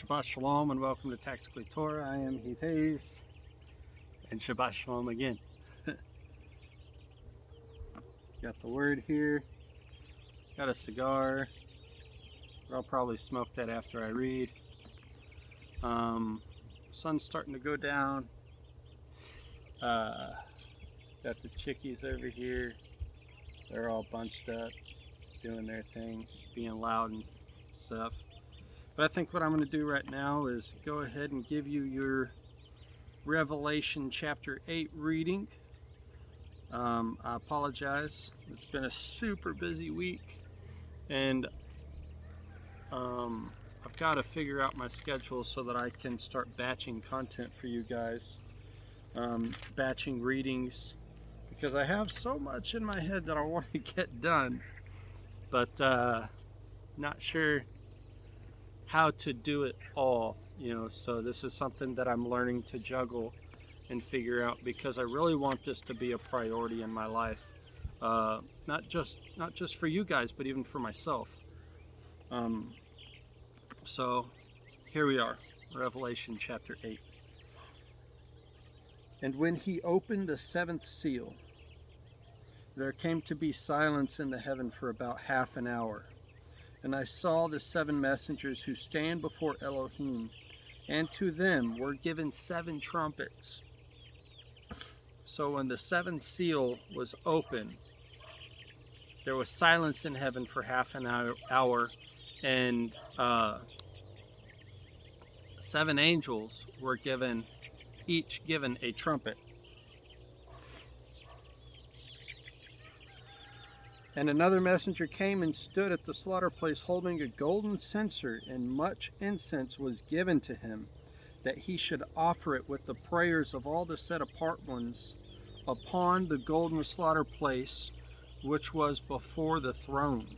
Shabbat Shalom and welcome to Tactically Torah. I am Heath Hayes and Shabbat Shalom again. Got the word here, got a cigar, but I'll probably smoke that after I read. Sun's starting to go down. Got the chickies over here. They're all bunched up, doing their thing, being loud and stuff. But I think what I'm going to do right now is go ahead and give you your Revelation chapter 8 reading. I apologize. It's been a super busy week, and I've got to figure out my schedule so that I can start batching content for you guys, batching readings, because I have so much in my head that I want to get done, but not sure how to do it all, so this is something that I'm learning to juggle and figure out, because I really want this to be a priority in my life, not just for you guys, but even for myself. So here we are, Revelation chapter 8. And when he opened the seventh seal, there came to be silence in the heaven for about half an hour. And I saw the seven messengers who stand before Elohim, and to them were given seven trumpets. So when the seventh seal was open, there was silence in heaven for half an hour, and seven angels were each given a trumpet. And another messenger came and stood at the slaughter place, holding a golden censer, and much incense was given to him, that he should offer it with the prayers of all the set apart ones upon the golden slaughter place, which was before the throne.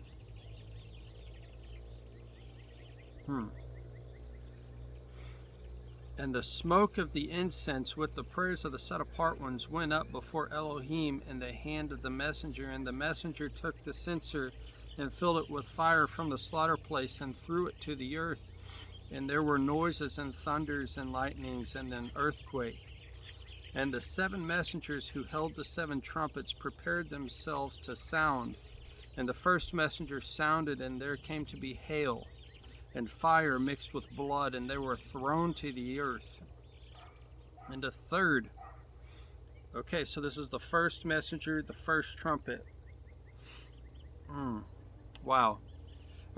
And the smoke of the incense with the prayers of the set apart ones went up before Elohim in the hand of the messenger. And the messenger took the censer and filled it with fire from the slaughter place and threw it to the earth. And there were noises and thunders and lightnings and an earthquake. And the seven messengers who held the seven trumpets prepared themselves to sound. And the first messenger sounded, and there came to be hail and fire mixed with blood, and they were thrown to the earth. And a third, okay, so this is the first messenger, the first trumpet. Wow.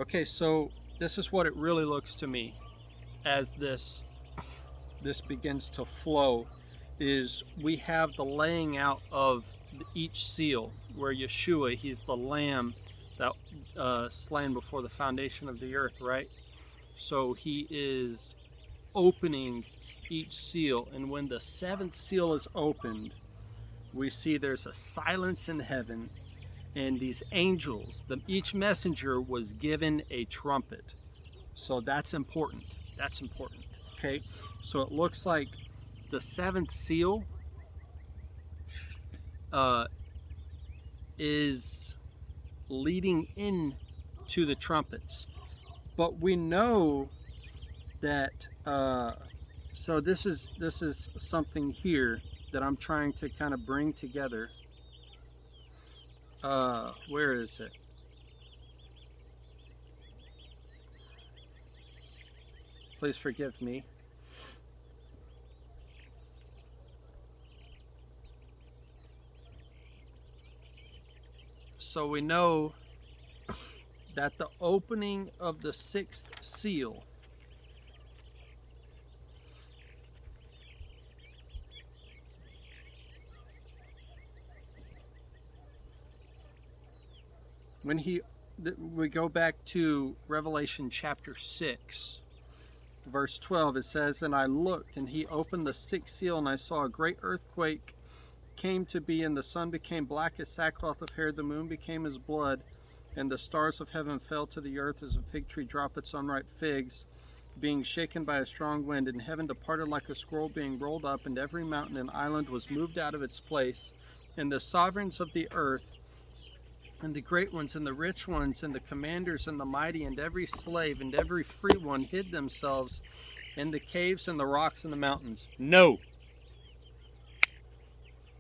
Okay, so this is what it really looks to me as this begins to flow, is we have the laying out of each seal, where Yeshua, he's the lamb that slain before the foundation of the earth, right? So he is opening each seal, and when the seventh seal is opened, we see there's a silence in heaven, and these angels, each messenger was given a trumpet. So that's important. That's important. Okay, so it looks like the seventh seal is leading in to the trumpets. But we know that, so this is something here that I'm trying to kind of bring together. Where is it? Please forgive me. So we know that the opening of the sixth seal we go back to Revelation chapter 6, verse 12, it says, and I looked, and he opened the sixth seal, and I saw a great earthquake came to be, and the sun became black as sackcloth of hair, the moon became as blood, and the stars of heaven fell to the earth as a fig tree droppeth its unripe figs, being shaken by a strong wind. And heaven departed like a scroll being rolled up, and every mountain and island was moved out of its place. And the sovereigns of the earth And the great ones and the rich ones and the commanders and the mighty and every slave and every free one hid themselves in the caves and the rocks and the mountains. No.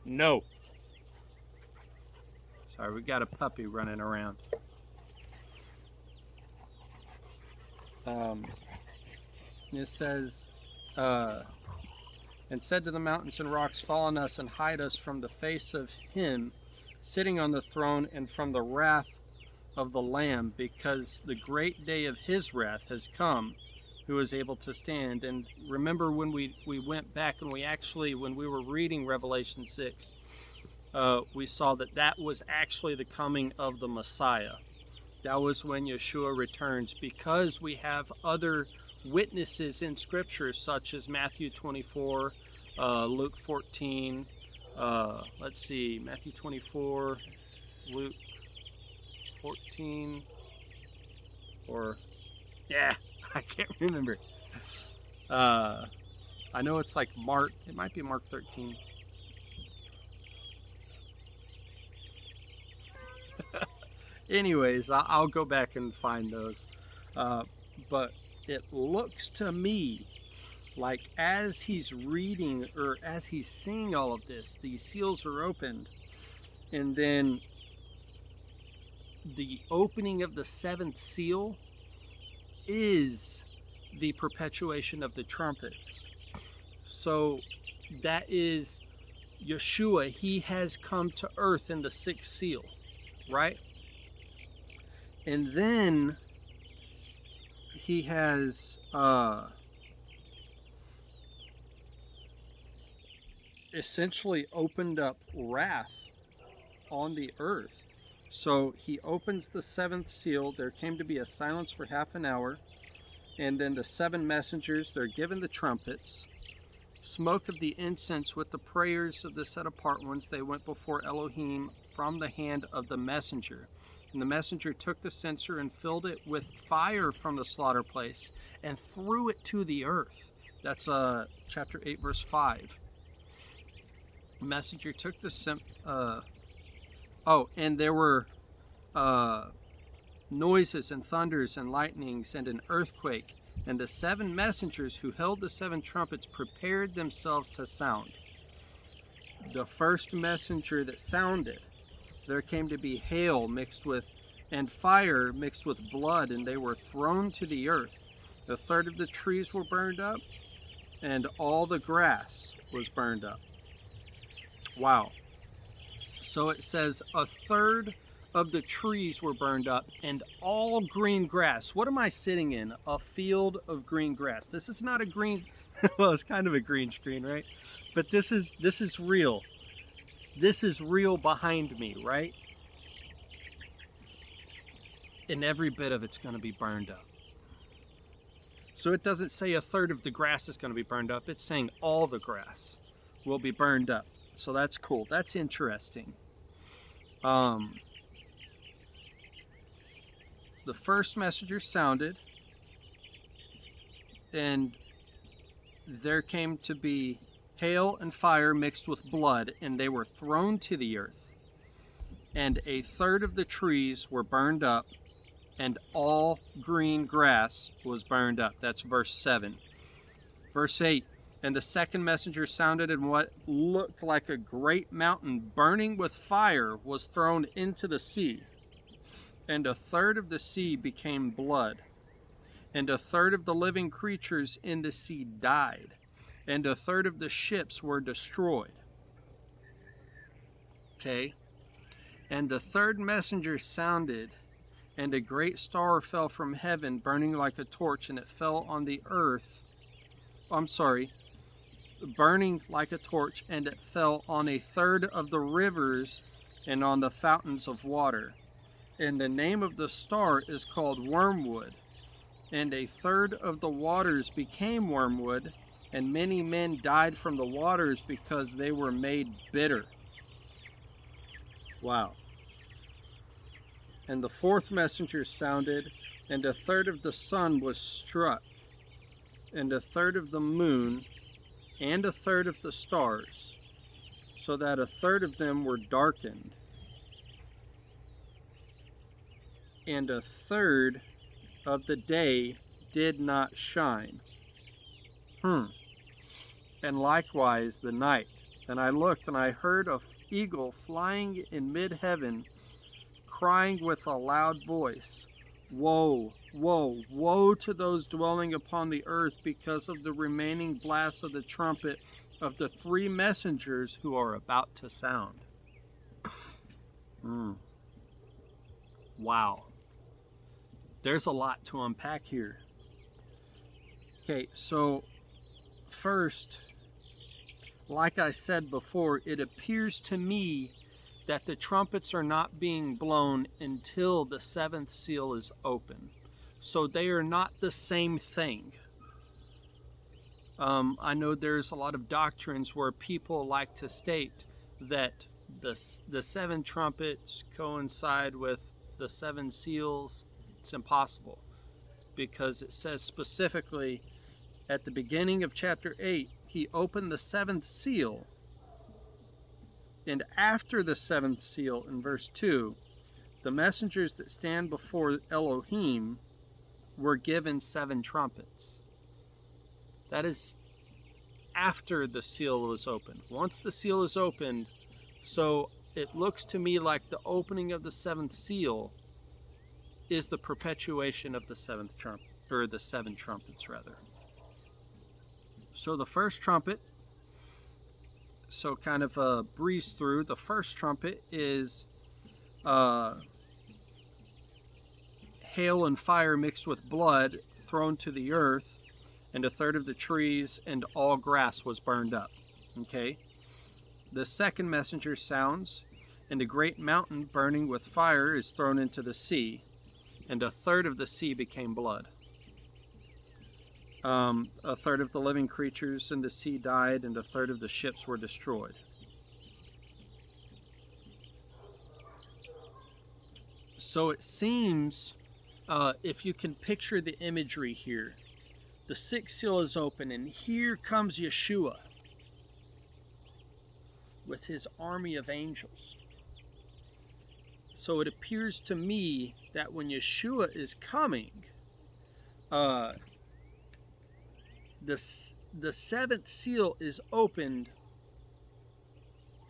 No. Sorry, we got a puppy running around. It says, and said to the mountains and rocks, fall on us and hide us from the face of him sitting on the throne and from the wrath of the Lamb, because the great day of his wrath has come, who is able to stand. And remember when we went back and when we were reading Revelation 6, we saw that was actually the coming of the Messiah. That was when Yeshua returns, because we have other witnesses in Scripture, such as Matthew 24, Luke 14, let's see, Matthew 24, Luke 14, I can't remember. I know it's like Mark, it might be Mark 13. Anyways, I'll go back and find those. But it looks to me like as he's reading, or as he's seeing all of this, these seals are opened, and then the opening of the seventh seal is the perpetuation of the trumpets. So that is Yeshua. He has come to earth in the sixth seal, right? And then he has essentially opened up wrath on the earth. So he opens the seventh seal. There came to be a silence for half an hour. And then the seven messengers, they're given the trumpets. Smoke of the incense with the prayers of the set apart ones, they went before Elohim from the hand of the messenger. And the messenger took the censer and filled it with fire from the slaughter place and threw it to the earth. That's chapter 8, verse 5. The messenger took the and there were noises and thunders and lightnings and an earthquake. And the seven messengers who held the seven trumpets prepared themselves to sound. The first messenger that sounded, there came to be hail mixed with, and fire mixed with blood, and they were thrown to the earth. A third of the trees were burned up, and all the grass was burned up. Wow. So it says a third of the trees were burned up, and all green grass. What am I sitting in? A field of green grass. This is not a green, well, it's kind of a green screen, right? But this is real. This is real behind me, right? And every bit of it's going to be burned up. So it doesn't say a third of the grass is going to be burned up. It's saying all the grass will be burned up. So that's cool. That's interesting. The first messenger sounded, and there came to be hail and fire mixed with blood, and they were thrown to the earth. And a third of the trees were burned up, and all green grass was burned up. That's verse 7. Verse 8, and the second messenger sounded, and what looked like a great mountain burning with fire was thrown into the sea. And a third of the sea became blood, and a third of the living creatures in the sea died, and a third of the ships were destroyed. Okay? And the third messenger sounded, and a great star fell from heaven, burning like a torch, and it fell on the earth. Burning like a torch, and it fell on a third of the rivers and on the fountains of water. And the name of the star is called Wormwood. And a third of the waters became wormwood, and many men died from the waters because they were made bitter. Wow. And the fourth messenger sounded, and a third of the sun was struck, and a third of the moon, and a third of the stars, so that a third of them were darkened. and a third of the day did not shine. And likewise the night. And I looked, and I heard an eagle flying in mid-heaven, crying with a loud voice, Woe, woe, woe to those dwelling upon the earth because of the remaining blast of the trumpet of the three messengers who are about to sound. Wow. There's a lot to unpack here. Okay, so first, like I said before, it appears to me that the trumpets are not being blown until the seventh seal is open. So they are not the same thing. I know there's a lot of doctrines where people like to state that the seven trumpets coincide with the seven seals. It's impossible, because it says specifically at the beginning of chapter 8, he opened the seventh seal, and after the seventh seal, in verse 2, the messengers that stand before Elohim were given seven trumpets. That is after the seal was opened. Once the seal is opened, so it looks to me like the opening of the seventh seal is the perpetuation of the seventh trumpet, or the seven trumpets rather. So the first trumpet, so kind of a breeze through, the first trumpet is hail and fire mixed with blood thrown to the earth, and a third of the trees and all grass was burned up. Okay. The second messenger sounds, and a great mountain burning with fire is thrown into the sea, and a third of the sea became blood. A third of the living creatures in the sea died, and a third of the ships were destroyed. So it seems, if you can picture the imagery here, the sixth seal is open, and here comes Yeshua with his army of angels. So it appears to me that when Yeshua is coming, the seventh seal is opened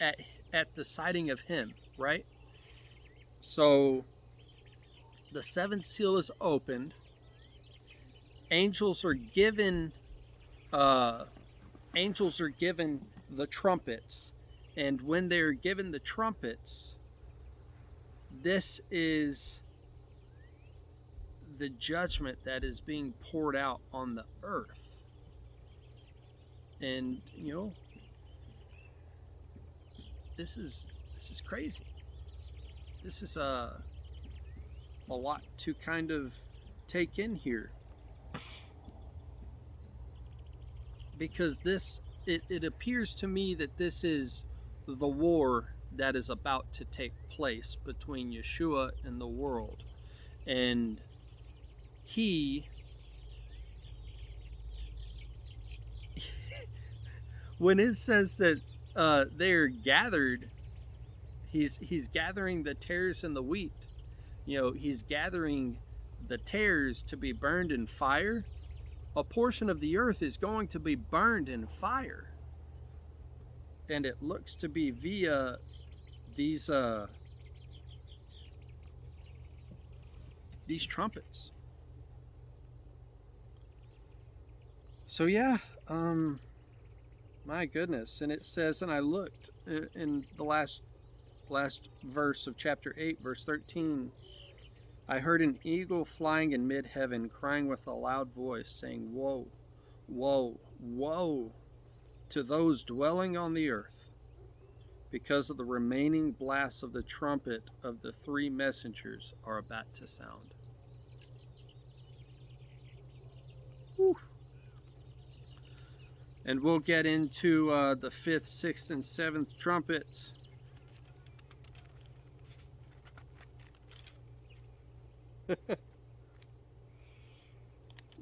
at the sighting of him, right? So the seventh seal is opened. Angels are given the trumpets, and when they're given the trumpets, this is the judgment that is being poured out on the earth. And this is crazy. This is a lot to kind of take in here, because it appears to me that this is the war that is about to take place between Yeshua and the world. And when it says that they're gathered, he's gathering the tares and the wheat. He's gathering the tares to be burned in fire. A portion of the earth is going to be burned in fire, and it looks to be via these trumpets. So yeah, my goodness. And it says, and I looked in the last verse of chapter 8, verse 13, I heard an eagle flying in mid-heaven, crying with a loud voice, saying, Woe, woe, woe to those dwelling on the earth, because of the remaining blasts of the trumpet of the three messengers are about to sound. Whew. And we'll get into the fifth, sixth, and seventh trumpets.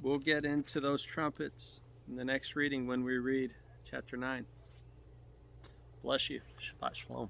We'll get into those trumpets in the next reading when we read chapter 9. Bless you. Shabbat Shalom.